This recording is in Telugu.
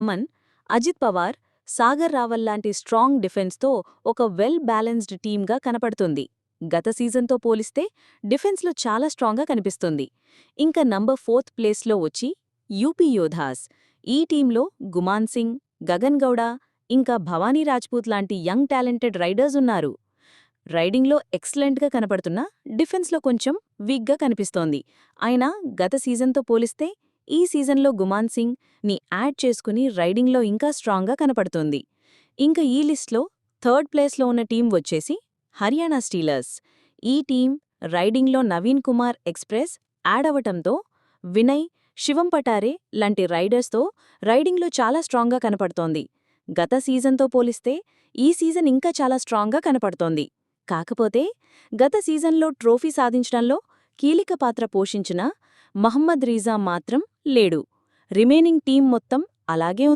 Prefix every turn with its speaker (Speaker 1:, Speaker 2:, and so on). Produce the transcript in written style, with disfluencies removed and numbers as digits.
Speaker 1: మన్, అజిత్ పవార్, సాగర్ రావల్ లాంటి స్ట్రాంగ్ డిఫెన్స్తో ఒక వెల్ బ్యాలెన్స్డ్ టీమ్గా కనపడుతుంది. గత సీజన్తో పోలిస్తే డిఫెన్స్లో చాలా స్ట్రాంగ్గా కనిపిస్తుంది. ఇంకా నంబర్ 4th ప్లేస్లో వచ్చి యూపీ యోధాస్. ఈ టీంలో గుమాన్ సింగ్, గగన్ గౌడ, ఇంకా భవానీ రాజ్పూత్ లాంటి యంగ్ టాలెంటెడ్ రైడర్స్ ఉన్నారు. రైడింగ్లో ఎక్సలెంట్గా కనపడుతున్నా డిఫెన్స్లో కొంచెం వీక్గా కనిపిస్తోంది. అయినా గత సీజన్తో పోలిస్తే ఈ సీజన్లో గుమాన్ సింగ్ ని యాడ్ చేసుకుని రైడింగ్లో ఇంకా స్ట్రాంగ్గా కనపడుతోంది. ఇంకా ఈ లిస్ట్లో 3rd ప్లేస్లో ఉన్న టీం వచ్చేసి హర్యానా స్టీలర్స్. ఈ టీం రైడింగ్లో నవీన్ కుమార్ ఎక్స్ప్రెస్ యాడ్ అవటంతో వినయ్, శివం పటారే లాంటి రైడర్స్తో రైడింగ్లో చాలా స్ట్రాంగ్గా కనపడుతోంది. గత సీజన్తో పోలిస్తే ఈ సీజన్ ఇంకా చాలా స్ట్రాంగ్గా కనపడుతోంది. కాకపోతే గత సీజన్లో ట్రోఫీ సాధించడంలో కీలక పాత్ర పోషించిన మహమ్మద్ రిజా మాత్రం లేడు. రిమైనింగ్ టీం మొత్తం అలాగే